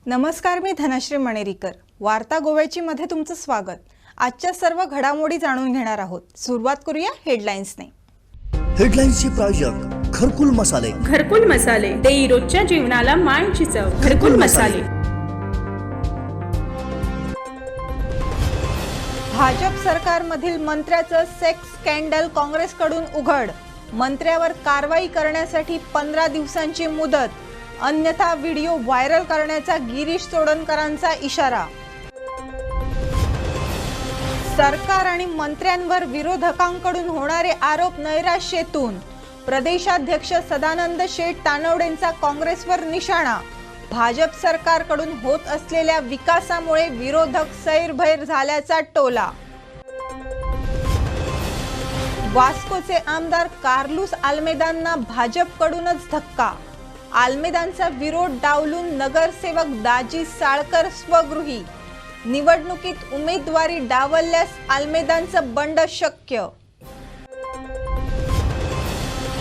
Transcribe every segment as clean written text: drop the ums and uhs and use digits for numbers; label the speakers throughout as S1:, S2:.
S1: नमस्कार, मी धनश्री मणेरीकर. वार्ता गोव्याची मध्ये तुमचं स्वागत. आजच्या सर्व घडामोडी जाणून घेणार आहोत. सुरुवात करूया हेडलाईन्सने.
S2: हेडलाईन्सचे प्रायोजक घरकुल मसाले.
S3: घरकुल मसाले देई रोजच्या जीवनाला मायेची चव. घरकुल मसाले.
S1: भाजप सरकारमधील मंत्र्याचं सेक्स स्कॅन्डल काँग्रेसकडून उघड. मंत्र्यावर कारवाई करण्यासाठी 15 दिवसांची मुदत. अन्यथा व्हिडिओ व्हायरल करण्याचा गिरीश चोडणकरांचा इशारा. सरकार आणि मंत्र्यांवर विरोधकांकडून होणारे आरोप नैराश्यातून. प्रदेशाध्यक्ष सदानंद शेठ तानवडेंचा काँग्रेसवर निशाणा. भाजप सरकारकडून होत असलेल्या विकासामुळे विरोधक सैरभैर झाल्याचा टोला. वास्कोचे आमदार कार्लूस आल्मेदांना भाजपकडूनच धक्का. आल्मेदांचा विरोध डावलून नगरसेवक दाजी साळकर स्वगृही. निवडणुकीत उमेदवारी डावलल्यास आल्मेदांचं बंड शक्य.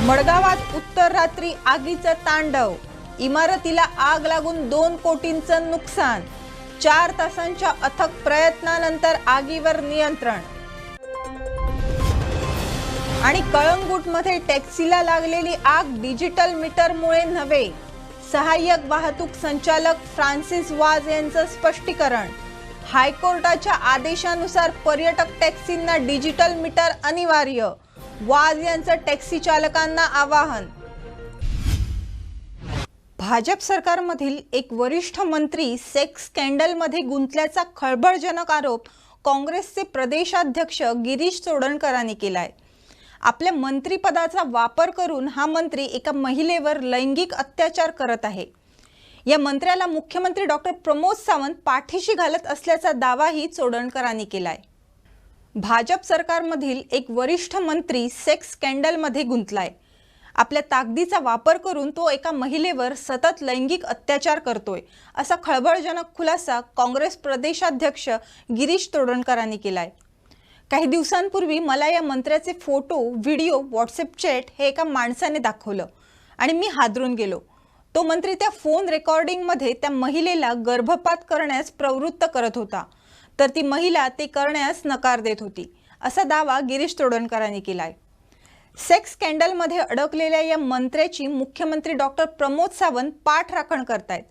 S1: मडगावात उत्तर रात्री आगीचं तांडव. इमारतीला आग लागून 2 कोटींचं नुकसान. 4 तासांच्या अथक प्रयत्नानंतर आगीवर नियंत्रण. आणि कळंगूटमध्ये टॅक्सीला लागलेली आग डिजिटल मीटरमुळे नव्हे. सहाय्यक वाहतूक संचालक फ्रान्सिस वाज यांचं स्पष्टीकरण. हायकोर्टाच्या आदेशानुसार पर्यटक टॅक्सींना डिजिटल मीटर अनिवार्य. वाज यांचं टॅक्सी चालकांना आवाहन. भाजप सरकारमधील एक वरिष्ठ मंत्री सेक्स स्कॅन्डलमध्ये गुंतल्याचा खळबळजनक आरोप काँग्रेसचे प्रदेशाध्यक्ष गिरीश चोडणकरांनी केलाय. आपल्या मंत्रिपदाचा वापर करून हा मंत्री एका महिलेवर लैंगिक अत्याचार करत आहे. या मंत्र्याला मुख्यमंत्री डॉक्टर प्रमोद सावंत पाठीशी घालत असल्याचा दावाही चोडणकरांनी केलाय. भाजप सरकारमधील एक वरिष्ठ मंत्री सेक्स स्कॅन्डलमध्ये गुंतलाय. आपल्या ताकदीचा वापर करून तो एका महिलेवर सतत लैंगिक अत्याचार करतोय, असा खळबळजनक खुलासा काँग्रेस प्रदेशाध्यक्ष गिरीश चोडणकरांनी केलाय. काही दिवसांपूर्वी मला या मंत्र्याचे फोटो, व्हिडिओ, व्हॉट्सअप चॅट हे एका माणसाने दाखवलं आणि मी हादरून गेलो. तो मंत्री त्या फोन रेकॉर्डिंगमध्ये त्या महिलेला गर्भपात करण्यास प्रवृत्त करत होता, तर ती महिला ते करण्यास नकार देत होती, असा दावा गिरीश चोडणकरांनी केलाय. सेक्स स्कॅन्डलमध्ये अडकलेल्या या मंत्र्याची मुख्यमंत्री डॉक्टर प्रमोद सावंत पाठराखण करतायत.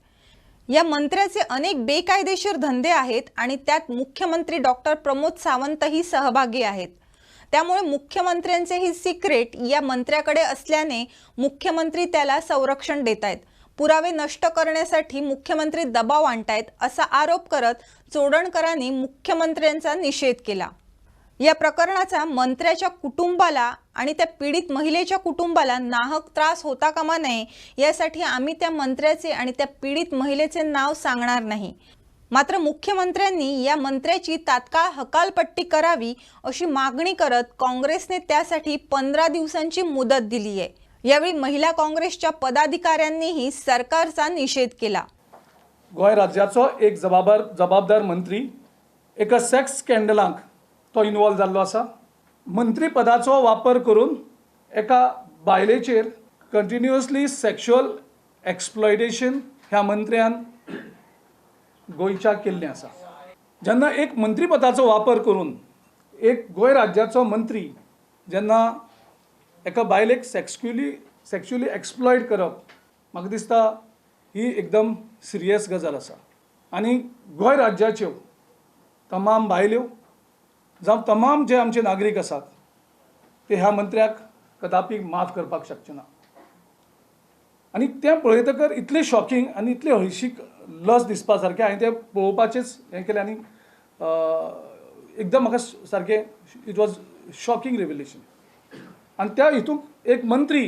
S1: या मंत्र्याचे अनेक बेकायदेशीर धंदे आहेत आणि त्यात मुख्यमंत्री डॉक्टर प्रमोद सावंतही सहभागी आहेत. त्यामुळे मुख्यमंत्र्यांचे ही सिक्रेट या मंत्र्याकडे असल्याने मुख्यमंत्री त्याला संरक्षण देत आहेत. पुरावे नष्ट करण्यासाठी मुख्यमंत्री दबाव आणतायत, असा आरोप करत चोडणकरांनी मुख्यमंत्र्यांचा निषेध केला. या प्रकरणाचा मंत्र्याच्या कुटुंबाला आणि त्या पीडित महिलेच्या कुटुंबाला नाहक त्रास होता कामा नये, यासाठी आम्ही त्या मंत्र्याचे आणि त्या पीडित महिलेचे नाव सांगणार नाही. मात्र मुख्यमंत्र्यांनी या मंत्र्याची तात्काळ हकालपट्टी करावी, अशी मागणी करत काँग्रेसने त्यासाठी 15 दिवसांची मुदत दिली आहे. यावेळी महिला काँग्रेसच्या पदाधिकाऱ्यांनीही सरकारचा निषेध केला.
S4: गोय राज्याचो एक जबाबदार मंत्री एका सेक्स स्कॅन्डलांक तो इन्वॉल्व जाल्लो आसा. मंत्री पदाचो वापर करून एका बायलेचेर कंटिन्युअसली सेक्शुअल एक्सप्लॉयटेशन ह्या मंत्र्यान गोंयच्या केल्लें आसा. जेन्ना एक मंत्री पदाचो वापर करून एक गोंय राज्याचो मंत्री जेन्ना एका बायलेक सेक्शुअली एक्सप्लॉयट करप, म्हाका दिसता ही एकदम सिरियस गजाल आसा. आनी गोंय राज्याच्यो तमाम बायल्यो जावं तमाम जे आमचे नागरीक आसात ते ह्या मंत्र्याक कदापि माफ करपाक शकचे ना. आनी तें पळयतकर इतलें शॉकिंग आनी इतलें हळशीक लस दिसपा सारकें हांवें तें पळोवपाचेंच हें केलें. आनी एकदम म्हाका सारकें इट वॉज शॉकिंग रिव्हिलेशन. आनी त्या हितूंत एक मंत्री,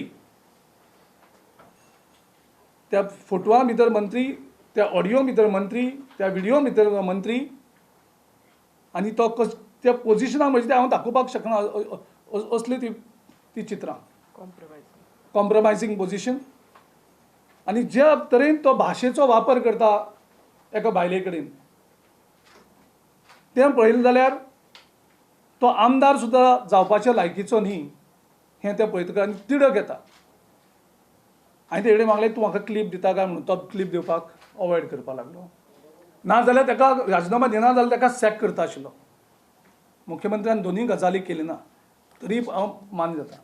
S4: त्या फोटोवा भितर मंत्री, त्या ऑडियो भितर मंत्री, त्या व्हिडिओ भितर मंत्री, आनी तो त्या पोजिशनाक म्हणजे हांव दाखोवपाक शकना असली ती चित्रां. कॉम्प्रमायझींग पोजिशन. आनी ज्या तरेन तो भाशेचो वापर करता एका बायले कडेन, तें पळयलें जाल्यार तो आमदार सुद्दां जावपाच्या लायकीचो न्ही हें तें पळयतकर आनी तिडक येता. हांवें तेजे कडेन मागलें, तूं म्हाका क्लीप दिता काय म्हणून. तो क्लीप दिवपाक अवॉयड करपाक लागलो. ना जाल्यार ताका राजिनामा दिना जाल्यार ताका सॅक करता आशिल्लो. मुख्यमंत्र्यान दोनूय गजाली केली ना तरी हांव मान्य जाता.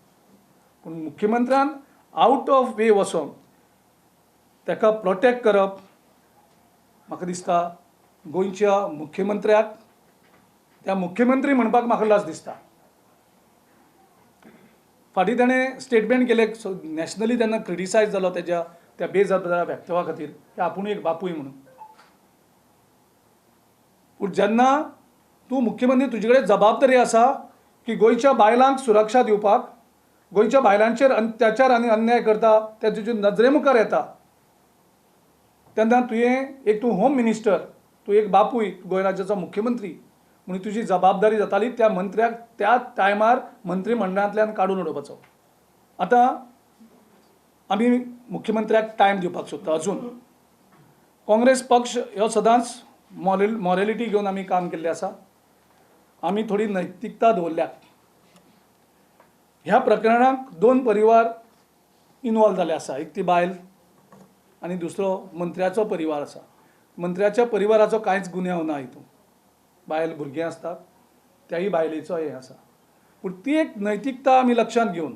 S4: पूण मुख्यमंत्र्यान आउट ऑफ वे वचोन ताका प्रोटेक्ट करप म्हाका दिसता गोंयच्या मुख्यमंत्र्याक त्या मुख्यमंत्री म्हणपाक म्हाका लज दिसता. फाटीं ताणें स्टेटमेंट केलें नॅशनली तेन्ना क्रिटिसायज जालो तेज्या त्या बेजबाबदार व्यक्तवा खातीर की आपूण एक बापूय म्हणून. पूण जेन्ना तूं मुख्यमंत्री तुजे कडेन जबाबदारी आसा की गोंयच्या बायलांक सुरक्षा दिवपाक, गोंयच्या बायलांचेर अत्याचार आनी अन्याय करता ते तुजे नजरे मुखार येता, तेन्ना तुवें तूं होम मिनिस्टर, तूं एक बापूय गोंय राज्याचो मुख्यमंत्री म्हणून तुजी जबाबदारी जाताली त्या मंत्र्याक त्या टायमार मंत्रिमंडळांतल्यान काडून उडोवपाचो. आतां आमी मुख्यमंत्र्याक टायम दिवपाक सोदता. अजून काँग्रेस पक्ष ह्यो सदांच मॉरेलिटी घेवन आमी काम केल्लें आसा. आमी थोडी नैतिकता दवरल्या. ह्या प्रकरणाक 2 परिवार इनवॉल्व जाल्ले आसा. एक ती बायल आनी दुसरो मंत्र्याचो परिवार आसा. मंत्र्याच्या परिवाराचो कांयच गुन्यांव ना हितून. बायल भुरगीं आसतात त्याही बायलेचो हें आसा. पूण ती एक नैतिकता आमी लक्षांत घेवन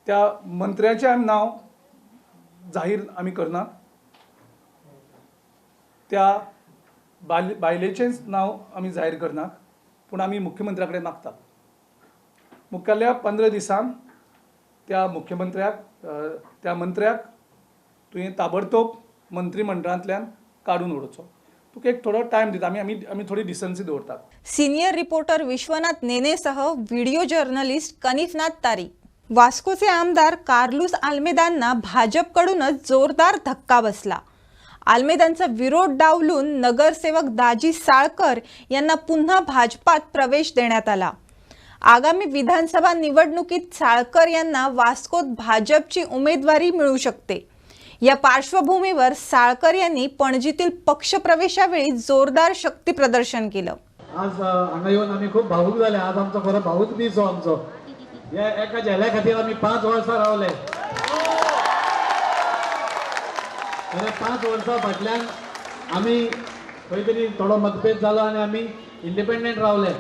S4: त्या मंत्र्याचें नांव जाहीर आमी करना, त्या बायलेचेंच नांव आमी जाहीर करनात. पूण आमी मुख्यमंत्र्या कडेन मागतात मुखाल्ल्या 15 दिसान त्या मुख्यमंत्र्याक त्या मंत्र्याक तुवें ताबडतोब मंत्रिमंडळांतल्यान काडून उडोवचो. तुका एक थोडो टायम दिता. आमी थोडी डिसन्सी दवरतात.
S1: सिनियर रिपोर्टर विश्वनाथ नेनेसह व्हिडिओ जर्नलिस्ट कनिफनाथ तारी. वास्कोचे आमदार कार्लूस आल्मेदांना भाजपकडूनच जोरदार धक्का बसला. आल्मेदांचा विरोध डावलून नगरसेवक दाजी साळकर यांना पुन्हा भाजपात प्रवेश देण्यात आला. आगामी विधानसभा निवडणुकीत साळकर यांना वास्कोत भाजपची उमेदवारी मिळू शकते. या पार्श्वभूमीवर साळकर यांनी पणजीतील पक्षप्रवेशावेळी जोरदार शक्ती प्रदर्शन केलं.
S5: आज हांगा येवन आमी खूब भावूक जाले. आज आमचो खरो भावूक दीस हो आमचो. ह्या एका झेल्या खातीर आमी 5 वर्सां रावले. 5 वर्सां फाटल्यान आमी खंय तरी थोडो मतभेद जालो आनी आमी इंडिपेंडंट रावले.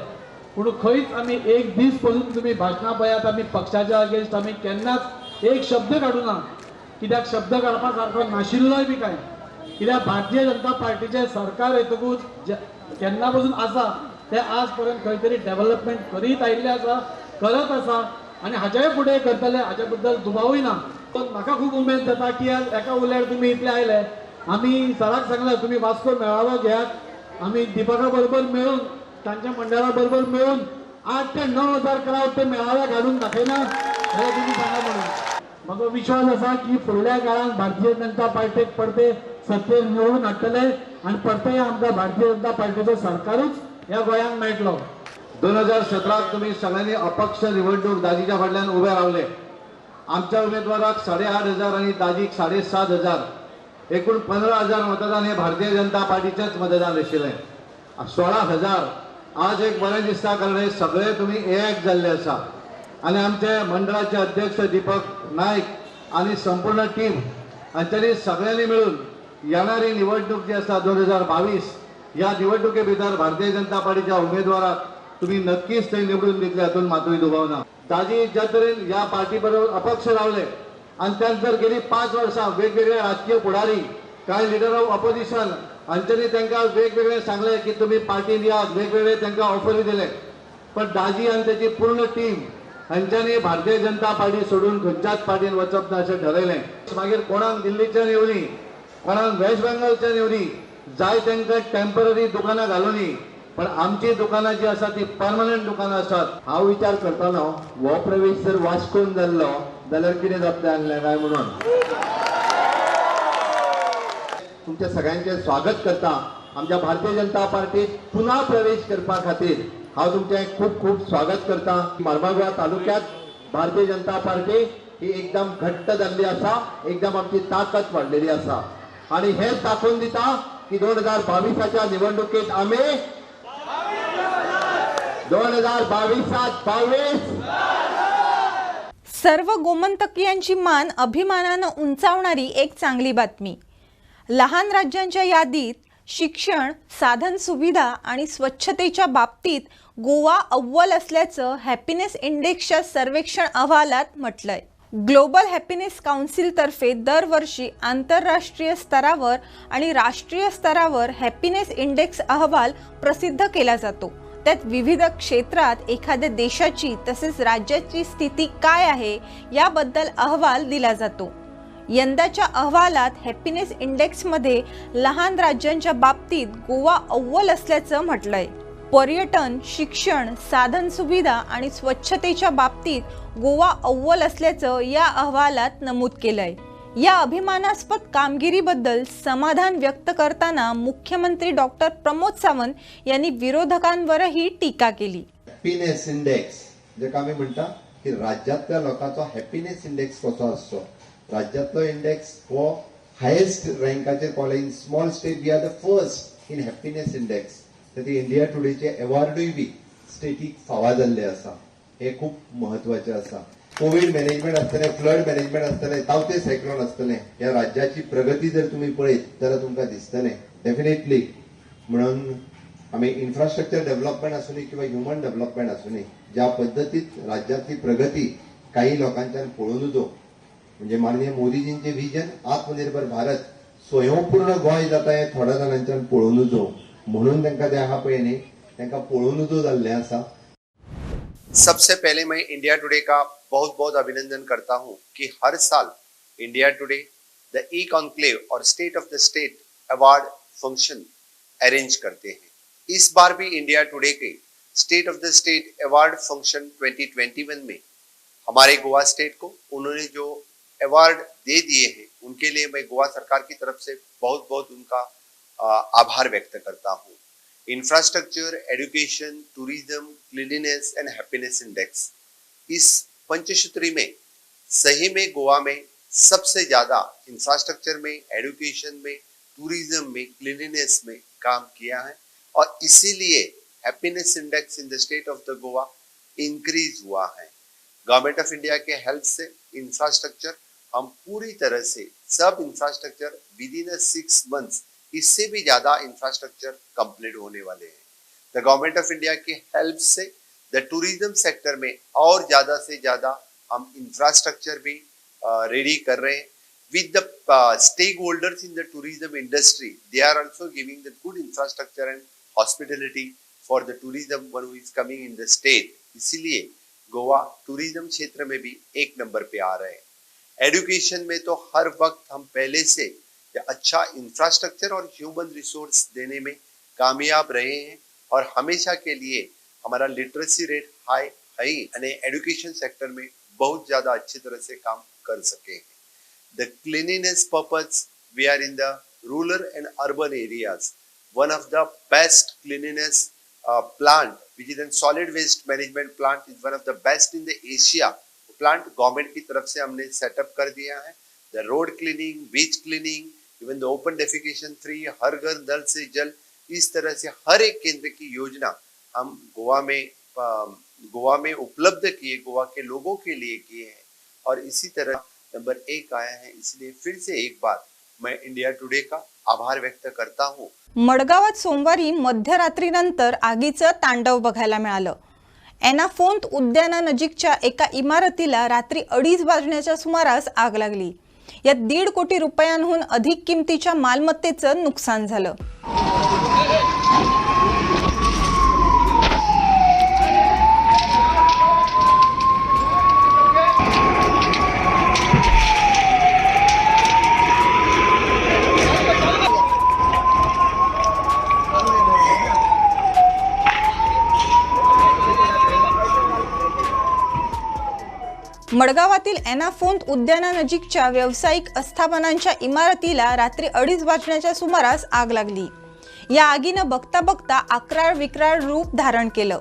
S5: पूण खंयच आमी एक दीस पसून तुमी भाशणां पळयात आमी पक्षाच्या अगेन्स्ट आमी केन्नाच एक शब्द काडूं ना. कित्याक शब्द काडपा सारको नाशिल्लोय बी कांय. कित्याक भारतीय जनता पार्टीचें सरकार येतकूच केन्ना पसून आसा ते आज पर्यंत खंय तरी डेव्हलपमेंट करीत आयिल्ले आसा, करत आसा आनी हाचेय फुडें करतले हाचे बद्दल दुबावूय ना. पण म्हाका खूब उमेद जाता की एका उल्यार तुमी इतले आयले. आमी सराक सांगला तुमी वास्को मेळावो घेयात. आमी दिपका बरोबर मेळून तांच्या मंडळा बरोबर मेळून 8 ते 9 हजार क्रावड ते मेळाव्याक हाडून दाखयना जाल्यार तुमी सांगा म्हणून. म्हाका विश्वास आसा की फुडल्या काळात भारतीय जनता पार्टीक परते सत्तेर निवडून हाडटले आनी परते आमकां भारतीय जनता पार्टीचो सरकारूच ह्या गोंयांत मेळटलो.
S6: 2017 तुम्ही सगळ्यांनी अपक्ष निवडणूक दाजीच्या फाटल्यान उभे रावले. आमच्या उमेदवाराक 8,500 आणि दाजीक 7,500 एकूण 15,000 मतदान हे भारतीय जनता पार्टीचेच मतदान आशिल्लें. 16,000 आज एक बरें दिसता कारण सगळे तुम्ही एक जाल्ले आसा. आणि आमचे मंडळाचे अध्यक्ष दीपक नाईक आणि संपूर्ण टीम हांच्यानी सगळ्यांनी मिळून येणारी निवडणूक जी आसा 2022 ह्या निवडणुके भितर भारतीय जनता पार्टीच्या उमेदवाराक तुम्ही नक्कीच ते निवडून दितले हातून मातूय दुबाव ना. दाजी ज्या तरेन ह्या पार्टी बरोबर अपक्ष रावले आणि त्यानंतर गेली 5 वर्सां वेगवेगळे राजकीय पुढारी कांय लिडर ऑफ ऑपोजिशन हांच्यानी तांकां वेगवेगळे सांगले की तुम्ही पार्टीन या, वेगवेगळे तांकां ऑफरी दिले. पण दाजी आणि त्याची पूर्ण टीम हांच्यानी भारतीय जनता पार्टी सोडून खंयच्याच पार्टीन वचप ना अशें ठरयलें. मागीर कोणाक दिल्लीच्या निवडी, कोणाक वेस्ट बेंगॉलच्या निवडी, जाय तांकां टेम्पररी दुकानां घालुनी. पण आमची दुकानां जी आसा ती परमनंट दुकानां आसात.
S7: हांव विचार करतालो हो प्रवेश जर वास्कोन जाल्लो जाल्यार कितें जातलें आसलें काय म्हणून. तुमच्या सगळ्यांचे स्वागत करता. आमच्या भारतीय जनता पार्टीत पुन्हा प्रवेश करपा खातीर हांव तुमचें खूब खूब स्वागत करता. मार्मागुआ तालुक्यात भारतीय जनता पार्टी ही एकदम घट्ट जाल्ली आसा, एकदम आमची ताकद वाडलेली आसा आणि हेच दाखोवन दिता की 2022च्या निवडणुकीत आमी 2022
S1: सर्व गोमंतकीयांची मान अभिमानानं उंचावणारी एक चांगली बातमी. लहान राज्यांच्या यादीत शिक्षण, साधन सुविधा आणि स्वच्छतेच्या बाबतीत गोवा अव्वल असल्याचं हॅपीनेस इंडेक्सच्या सर्वेक्षण अहवालात म्हटलंय. ग्लोबल हॅपीनेस काउन्सिलतर्फे दरवर्षी आंतरराष्ट्रीय स्तरावर आणि राष्ट्रीय स्तरावर हॅपीनेस इंडेक्स अहवाल प्रसिद्ध केला जातो. त्यात विविध क्षेत्रात एखाद्या देशाची तसेच राज्याची स्थिती काय आहे याबद्दल अहवाल दिला जातो. यंदाच्या अहवालात हॅपीनेस इंडेक्समध्ये लहान राज्यांच्या बाबतीत गोवा अव्वल असल्याचं म्हटलंय. पर्यटन, शिक्षण, साधन सुविधा आणि स्वच्छतेच्या बाबतीत गोवा अव्वल असल्याचं या अहवालात नमूद केलंय. या अभिमानास्पद कामगिरीबद्दल समाधान व्यक्त करताना मुख्यमंत्री डॉक्टर प्रमोद सावंत यांनी विरोधकांवरही टीका केली.
S7: हॅपीनेस इंडेक्स जे आम्ही म्हणता की राज्यातल्या लोकांचा हॅपीनेस इंडेक्स कसो असतो. राज्यातलो इंडेक्स हो हायेस्ट रँकाचेर पावला. In small state we are the first in happiness index. ती इंडिया टुडेचे अवॉर्डूय बी स्टेटीक फावा जाल्ले आसा. हे खूप महत्वाचे आसा. कोविड मॅनेजमेंट आसतलें, फ्लड मॅनेजमेंट आसतलें, तावते सायक्लोन आसतलें, ह्या राज्याची प्रगती जर तुम्ही पळयत जाल्यार तुमकां दिसतलें डेफिनेटली. म्हणून आमी इन्फ्रास्ट्रक्चर डेव्हलपमेंट आसूनी किंवा ह्युमन डेव्हलपमेंट आसूनी, ज्या पद्दतीत राज्यातली प्रगती काही लोकांच्यान पळोवन उजो, म्हणजे माननीय मोदीजींचे विजन आत्मनिर्भर भारत, स्वयंपूर्ण गोंय जाता हे थोड्या जाणांच्यान पळोवन उजो, म्हणून तांकां ते आहा पळय न्ही, तांकां पळोवन उजो जाल्लें आसा.
S8: सबसे पहले मैं इंडिया टुडे का बहुत बहुत अभिनंदन करता हूं कि हर साल India today the E conclave और state of the state award function arrange करते हैं. इस बार भी इंडिया टुडे के state of the state award function 2021 में हमारे गोवा स्टेट को उन्होंने जो अवार्ड दे दिए हैं उनके लिए मैं गोवा सरकार की तरफ से बहुत बहुत उनका आभार व्यक्त करता हूँ. Infrastructure, education, tourism, cleanliness and happiness index, इस पंचसूत्री में सही में गोवा में सबसे ज्यादा इंफ्रास्ट्रक्चर में, एजुकेशन में, टूरिज्म में, क्लीनलीनेस में काम किया है और इसीलिए happiness index in the state of the Goa increase हुआ है. गवर्नमेंट ऑफ इंडिया के हेल्प से इंफ्रास्ट्रक्चर हम पूरी तरह से सब इंफ्रास्ट्रक्चर विद इन 6 months, इससे भी ज्यादा इंफ्रास्ट्रक्चर कंप्लीट होने वाले हैं. द गवर्नमेंट ऑफ इंडिया की help say the tourism sector में और ज्यादा से ज्यादा हम इंफ्रास्ट्रक्चर भी रेडी कर रहे हैं. With the stakeholders in the tourism industry, they are also giving the good infrastructure and hospitality for the tourism one who is coming in the state. इसीलिए Goa tourism क्षेत्र में भी 1 नंबर पे आ रहे हैं. एजुकेशन में तो हर वक्त हम पहले से अच्छा इंफ्रास्ट्रक्चर और ह्यूमन रिसोर्स देने में कामयाब रहे हैं और हमेशा के लिए हमारा लिटरेसी रेट हाई यानी एजुकेशन सेक्टर में बहुत ज्यादा अच्छी तरह से काम कर सके हैं. The cleanliness purpose, we are in the rural and urban areas one of the best cleanliness plant which is a solid waste management plant is one of the best in the Asia. Plant government की तरफ से हमने setup कर दिया है. The road cleaning, beach cleaning, even the open defecation free, हर घर नल से जल, इस तरह से हर एक केंद्र की योजना हम गोवा में उपलब्ध किए, गोवा के लोगों के लिए किए हैं और इसी तरह नंबर 1 आया है. इसलिए फिर से एक बार मैं इंडिया टुडे का आभार व्यक्त करता हूँ.
S1: मडगावात सोमवारी मध्यरात्रीनंतर आगीचं तांडव बघायला मिळालं. एनाफोंत उद्यानानजीकच्या एका इमारतीला रात्री 2:30 वाजण्याच्या सुमारास आग लागली. यात 1.5 कोटी रुपयांहून अधिक किमतीच्या मालमत्तेचं नुकसान झालं. मडगावातील एनाफोंत उद्यानानजीकच्या व्यावसायिक आस्थापनांच्या इमारतीला रात्री 2:30 वाजण्याच्या सुमारास आग लागली. या आगीनं बघता बघता अक्राळ विक्राळ रूप धारण केलं.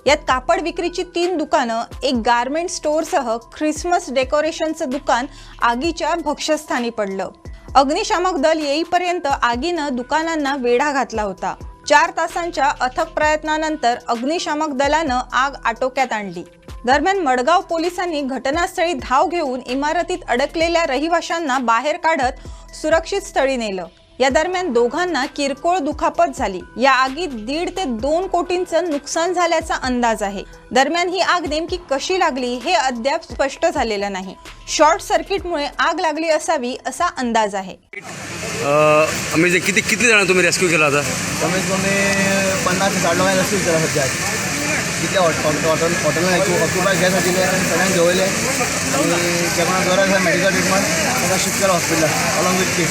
S1: यात कापड विक्रीची 3 दुकानं, एक गारमेंट स्टोअरसह ख्रिसमस डेकोरेशनचं दुकान आगीच्या भक्ष्यस्थानी पडलं. अग्निशामक दल येईपर्यंत आगीनं दुकानांना वेढा घातला होता. 4 तासांच्या अथक प्रयत्नानंतर अग्निशामक दलानं आग आटोक्यात आणली. दरम्यान मडगाव पोलिसांनी घटनास्थळी धाव घेऊन इमारतीत अडकलेल्या रहिवाशांना बाहेर काढत सुरक्षित स्थळी नेलं. या दरम्यान दोघांना किरकोळ दुखापत झाली. या आगीत 1.5 ते 2 कोटींचं नुकसान झाल्याचा अंदाज आहे. दरम्यान ही आग नेमकी कशी लागली हे अद्याप स्पष्ट झालेलं नाही. शॉर्ट सर्किटमुळे आग लागली असावी असा अंदाज आहे.
S9: म्हणजे किती जण तुम्ही रेस्क्यू केला होता?
S2: कमीत कमी 50 ते 60 लोकांना रेस्क्यू केला सध्या. तिथल्या हॉटेलला ऑक्युपाय गॅस दिले आणि सगळ्यांना जेवले आणि जेवणा गरज मेडिकल ट्रीटमेंट आता शिफ्ट केलं हॉस्पिटल अलॉंग विथ किट.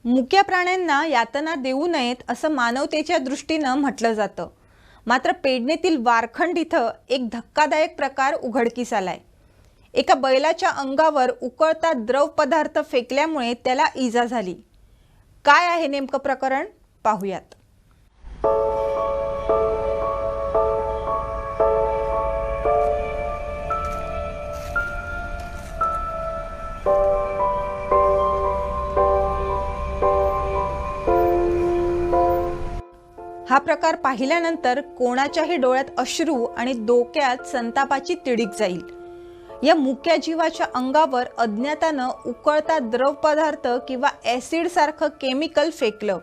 S1: मुक्या प्राण्यांना यातना देऊ नयेत असं मानवतेच्या दृष्टीनं म्हटलं जातं. मात्र पेडणेतील वारखंड इथं एक धक्कादायक प्रकार उघडकीस आलाय. एका बैलाच्या अंगावर उकळता द्रव पदार्थ फेकल्यामुळे त्याला इजा झाली. काय आहे नेमकं प्रकरण पाहूयात. हा प्रकार पाहिल्यानंतर कोणाच्याही डोळ्यात अश्रू आणि डोक्यात संतापाची तिडीक जाईल. या मुक्या जीवाच्या अंगावर अज्ञातानं उकळता द्रव पदार्थ किंवा ॲसिड सारखं केमिकल फेकलं.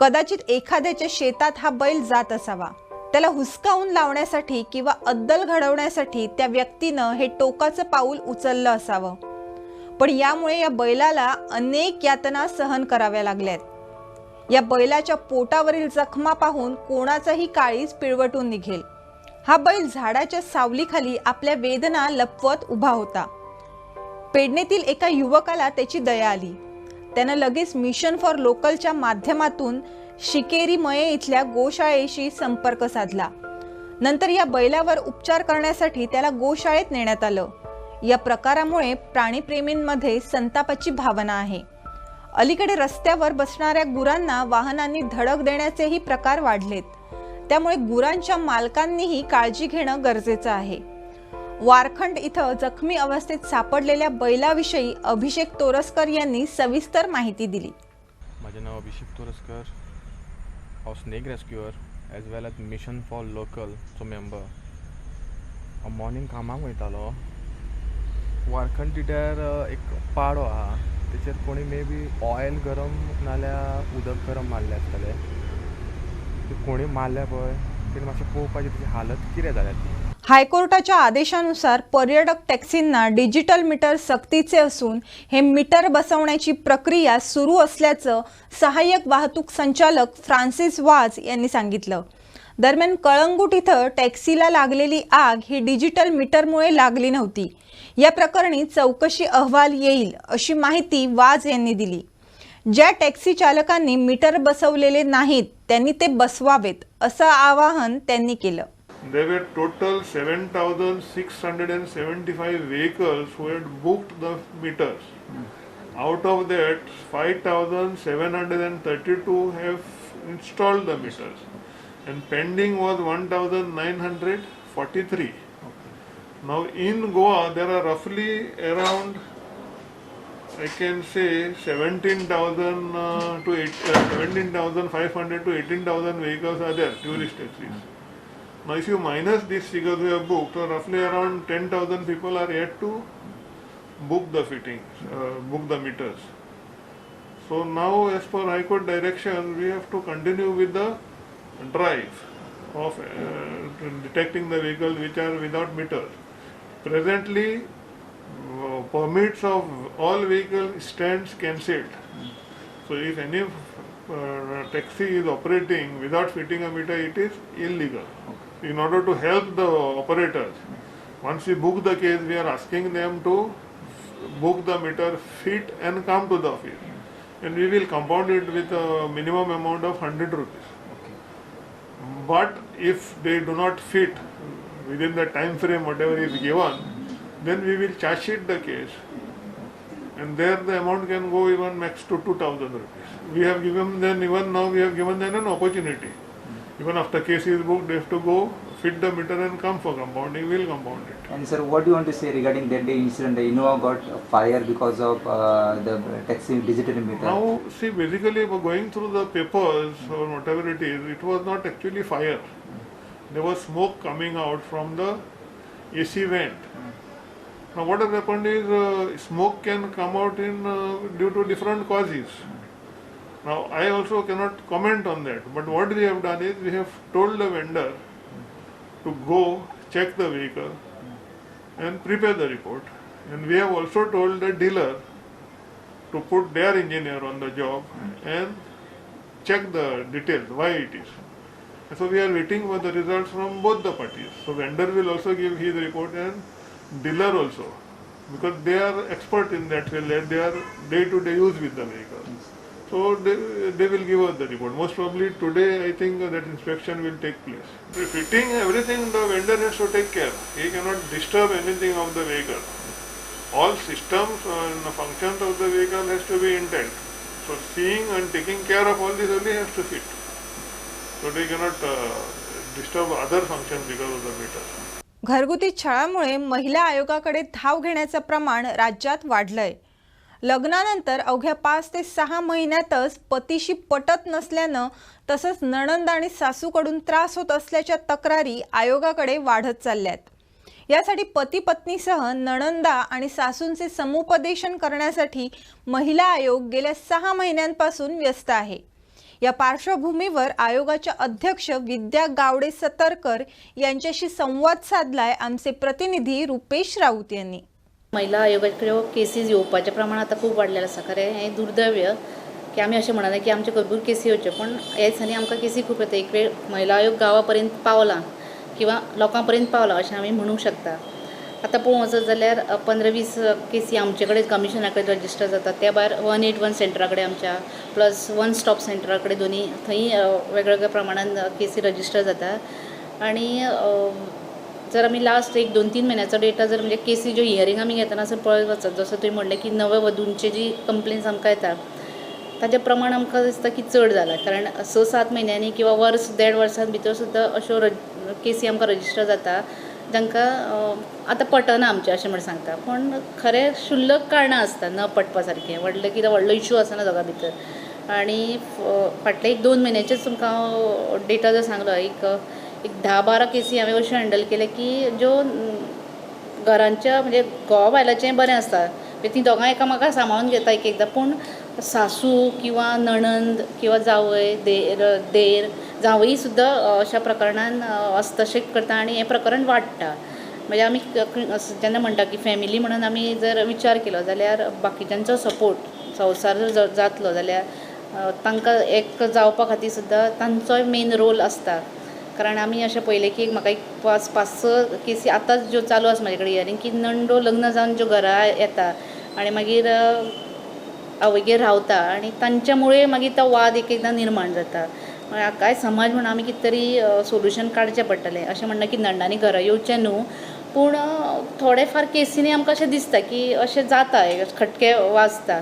S1: कदाचित एखाद्याच्या शेतात हा बैल जात असावा. त्याला हुसकावून लावण्यासाठी किंवा अद्दल घडवण्यासाठी त्या व्यक्तीनं हे टोकाचं पाऊल उचललं असावं. पण यामुळे या बैलाला अनेक यातना सहन कराव्या लागल्यात. या बैलाच्या पोटावरील जखमा पाहून कोणाचाही काळीज पिळवटून निघेल. हा बैल झाडाच्या सावलीखाली आपल्या वेदना लपवत उभा होता. पेडणेतील एका युवकाला त्याची दया आली. त्यानं लगेच मिशन फॉर लोकलच्या माध्यमातून शिकेरी मये इथल्या गोशाळेशी संपर्क साधला. नंतर या बैलावर उपचार करण्यासाठी त्याला गोशाळेत नेण्यात आलं. या प्रकारामुळे प्राणीप्रेमींमध्ये संतापाची भावना आहे. अलीकडे रस्त्यावर बसणाऱ्या गुरांना वाहनांनी धडक देण्याचेही प्रकार वाढलेत. त्यामुळे गुरांच्या मालकांनीही काळजी घेणं गरजेचं आहे. वारखंड इथं जखमी अवस्थेत सापडलेल्या बैलाविषयी अभिषेक तोरसकर यांनी सविस्तर माहिती दिली.
S10: माझे नाव अभिषेक तोरसकर, हांव snake rescuer as well as mission for लोकलचो मेंबर. हांव मॉर्निंग कामाक वयतालो. वारखंड तिट्यार एक पाडो आहा, तेचेर कोणी मे बी ऑयल गरम नाल्यार उदक गरम मारलें आसतलें. ते कोणी मारल्या पळय तेणी मातशें पळोवपाचें तेची हालत कितें जाल्या ती.
S1: हायकोर्टाच्या आदेशानुसार पर्यटक टॅक्सींना डिजिटल मीटर सक्तीचे असून हे मीटर बसवण्याची प्रक्रिया सुरू असल्याचं सहाय्यक वाहतूक संचालक फ्रान्सिस वाज यांनी सांगितलं. दरम्यान कळंगूट इथं टॅक्सीला लागलेली आग ही डिजिटल मीटरमुळे लागली नव्हती. या प्रकरणी चौकशी अहवाल येईल अशी माहिती वाज यांनी दिली. ज्या टॅक्सी चालकांनी मीटर बसवलेले नाहीत त्यांनी ते बसवावेत असं आवाहन त्यांनी केलं.
S11: There were total 7,675 vehicles who had booked the meters. Out of that, 5,732 have installed the meters, and pending was 1,943. Now in Goa, there are roughly around, I can say, 17,500 to 18,000 vehicles are there, tourist taxis. Now if you minus these figures we have booked, so roughly around 10,000 people are yet to book the fittings, book the meters. So now as per High Court direction, we have to continue with the drive of detecting the vehicles which are without meters. Presently, permits of all vehicle stands cancelled. So if any taxi is operating without fitting a meter, it is illegal. In order to help the operators, once we book the case, we are asking them to book the meter, fit and come to the office. And we will compound it with a minimum amount of 100 rupees. But if they do not fit within the time frame whatever is given, then we will charge sheet the case. And there the amount can go even max to 2,000 rupees. We have given them, even now we have given them an opportunity. Even after case is booked, they have to go fit the meter and come for compounding, we will compound it.
S12: And sir, what do you want to say regarding that day incident? The Innova got fire because of the taxi digital meter.
S11: Now, see, basically going through the papers or whatever it was not actually fire. There was smoke coming out from the AC vent. Now what has happened is smoke can come out in due to different causes. Now I also cannot comment on that, but what we have done is we have told the vendor to go check the vehicle and prepare the report, and we have also told the dealer to put their engineer on the job and check the details why it is. And so we are waiting for the results from both the parties. So vendor will also give his report and dealer also, because they are expert in that field, they are day-to-day use with the vehicle. So they will give us the report. Most probably today I think that inspection will take place. The fitting, everything the vendor has to take care. He cannot disturb anything of the vehicle. All systems and functions of the vehicle has to be intact. So seeing and taking care of all this only has to fit. So they cannot disturb other functions because of the meter.
S1: घरगुती छळामुळे महिला आयोगाकडे धाव घेण्याचे प्रमाण राज्यात वाढलंय. लग्नानंतर अवघ्या 5 ते 6 महिन्यातच पतीशी पटत नसल्याने तसंच नणंद आणि सासूकडून त्रास होत असल्याच्या तक्रारी आयोगाकडे वाढत चालल्यात. यासाठी पती पत्नीसह नणंदा आणि सासूंचे समुपदेशन करण्यासाठी महिला आयोग गेल्या 6 महिन्यांपासून व्यस्त आहे. या पार्श्वभूमीवर आयोगाच्या अध्यक्ष विद्या गावडे सतरकर यांच्याशी संवाद साधलाय आमचे प्रतिनिधी रुपेश राऊत यांनी.
S13: महिला आयोगाकडे केसीस येवपाचें प्रमाण आता खूब वाडलेलें आसा. खरें हें दुर्दैव्य की आमी अशें म्हणना की आमचे भरपूर केसी येवच्यो, पण ह्या दिसांनी आमकां केसी खूब येता. एक वेळ महिला आयोग गांवा पर्यंत पावला किंवा लोकां पर्यंत पावला अशें आमी म्हणूंक शकता. आतां पळोवंक वचत जाल्यार 15-20 केसी आमचे कडेन कमिशना कडेन रजिस्टर जातात. त्या भायर 181 सेंटरा कडेन आमच्या प्लस 1 स्टॉप सेंटरा कडेन दोनी थंय वेगवेगळ्या प्रमाणान केसी रजिस्टर जाता. आणि जर आमी लास्ट 1-2-3 महिन्याचो डेटा जर म्हणजे केसी ज्यो हियरिंग आमी घेतना जर पळयत वचत, जसं तुवें म्हणलें की नवे वधूंचे जी कंप्लेन्स आमकां येता ताचें प्रमाण आमकां दिसता की चड जालां. कारण 6-7 महिन्यांनी किंवा वर्स 1.5 वर्सां भितर सुद्दां अश्यो केसी आमकां रजिस्टर जाता जांकां आतां पटना आमचें अशें म्हण सांगता. पण खरें क्षुल्लक कारणां आसता न पटपा सारकें. व्हडलें कितें व्हडलो इशू आसना दोगां भितर. आनी फाटले 1-2 म्हयन्याचेच तुमकां हांव डेटा जर सांगलो, एक 10-12 केसी हांवें अश्यो हँडल केले की ज्यो घरांच्या म्हणजे घोवा बायलाचें बरें आसता, ती दोगां एकामेकाक सांबाळून घेता एक एकदां, पूण सासू किंवा नणंद किंवा जावय देर जावई सुद्दां अशा प्रकरणान हस्तक्षेप करता आनी हें प्रकरण वाडटा. म्हणजे आमी जेन्ना म्हणटा की फॅमिली म्हणून आमी जर विचार केलो जाल्यार बाकीच्यांचो सपोर्ट संवसार जर जातलो जाल्यार तांकां एक जावपा खातीर सुद्दां तांचोय मेन रोल आसता. कारण आमी अशें पळयलें की म्हाका एक 5-6 केसी आतांच ज्यो चालू आसा म्हाजे कडेन हियरिंग की नंडो लग्न जावन ज्यो घरा येता आनी मागीर आवयगेर रावता आनी तांच्या मागीर तो वाद एक एकदां निर्माण जाता. काय समाज म्हणून आमी कितें तरी सोल्युशन काडचें पडटलें. अशें म्हणना की नंडांनी घरा येवचें न्हू, पूण थोडे फार केसींनी आमकां अशें दिसता की अशें जाता, खटके वाजता.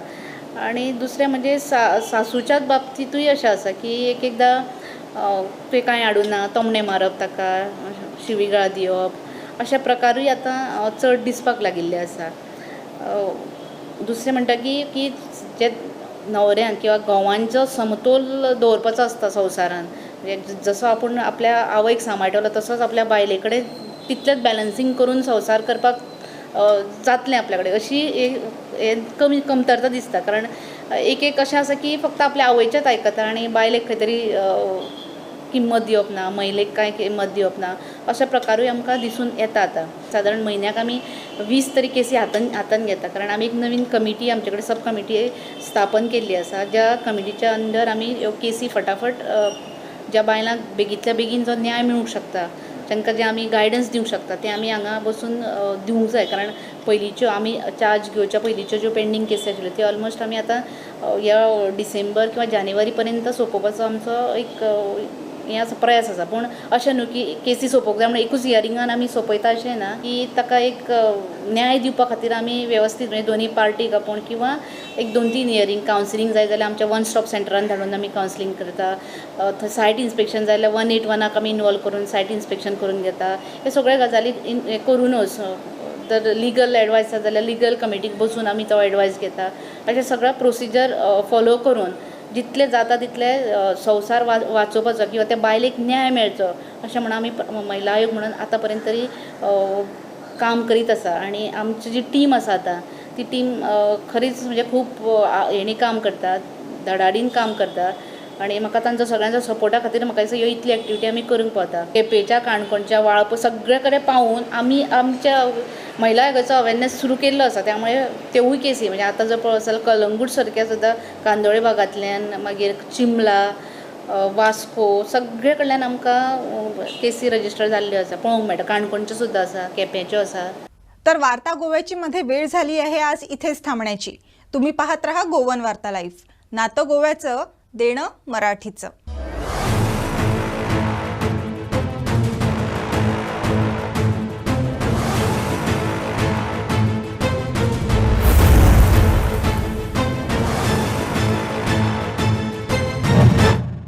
S13: आणि दुसरें म्हणजे सासूच्याच बाबतींतूय अशें आसा की एकदां ते कांय आडूना तोमणे मारप ताका शिवीगाळ दिवप अशा प्रकारूय आतां चड दिसपाक लागिल्ले आसा. दुसरें म्हणटा की जे न्हवऱ्यान किंवा घोवांचो समतोल दवरपाचो आसता संवसारान, म्हणजे जसो आपूण आपल्या आवयक सांबाळटलो तसोच आपल्या बायले कडेन तितलेंच बॅलन्सींग करून संवसार करपाक जातलें आपल्या कडेन, अशी कमतरता दिसता. कारण एक अशें आसा की फक्त आपल्या आवयचेंच आयकता आनी बायलेक खंय तरी किंमत दिवप ना, महिलेक कांय किंमत दिवप ना, अशा प्रकारूय आमकां दिसून येता. आतां सादारण म्हयन्याक आमी 20 तरी केसी हातान घेता, कारण आमी एक नवीन कमिटी आमचे कडेन सब कमिटी स्थापन केल्ली आसा, ज्या कमिटीच्या अंडर आमी ह्यो केसी फटाफट ज्या बायलांक बेगींतल्या बेगीन जो न्याय मेळूंक शकता, तांकां जे आमी गायडन्स दिवंक शकता ते आमी हांगा बसून दिवंक जाय. कारण पयलींच्यो आमी चार्ज घेवच्या पयलींच्यो ज्यो पेंडींग केसी आशिल्ल्यो त्यो ऑलमोस्ट आमी आतां ह्या डिसेंबर किंवा जानेवारी पर्यंत सोंपोवपाचो आमचो एक हें आसा, प्रयास आसा. पूण अशें न्हू की केसी सोंपोवंक जाय म्हणून एकूच हियरिंगान आमी सोंपयता अशें ना, की ताका एक न्याय दिवपा खातीर आमी वेवस्थीत म्हणजे दोनी पार्टीक आपूण किंवा एक 2-3 हियरिंग कावन्सिलींग जाय जाल्यार आमच्या वन स्टॉप सेंटरान धाडून आमी कावन्सिलींग करता. थंय सायट इन्स्पेक्शन जाय जाल्यार 181 आमी इनवॉल्व करून सायट इन्स्पेक्शन करून घेता. हे सगळे गजाली करूनच तर लिगल एडवायस आसा जाल्यार लिगल कमिटीक बसून आमी तो एडवायस घेता. अशें सगळ्या प्रोसिजर फॉलो करून जितले जाता तितले संवसार वाचोवपाचो किंवा त्या बायलेक न्याय मेळचो अशें म्हणून आमी महिला आयोग म्हणून आतां पर्यंत तरी काम करीत आसा. आनी आमची जी टीम आसा आतां ती टीम खरीच म्हणजे खूब हेणी काम करता, धडाडीन काम करता. आनी म्हाका तांचो सगळ्यांचो सपोर्टा खातीर म्हाका दिसता ह्यो इतली एक्टिविटी आमी करूंक पावता. केपेंच्या काणकोणच्या वाळपय सगळे कडेन पावून आमी आमच्या महिला आयोगाचो अवेरनेस सुरू केल्लो आसा. त्यामुळे त्योवूय केसी म्हणजे आतां जर पळयत जाल्यार कलंगूट सारक्या सुद्दां कांदोळे भागांतल्यान मागीर चिंबला, वास्को सगळे कडल्यान आमकां केसी रजिस्टर जाल्ल्यो आसा पळोवंक मेळटा. काणकोणच्यो सुद्दां आसा, केप्याच्यो आसा.
S1: तर वार्ता गोव्याची मध्ये वेळ झाली आहे आज इथेच थांबण्याची. तुम्ही पाहत रहा गोवन वार्ता लाईव्ह. नातं गोव्याचं, देणं मराठीचं.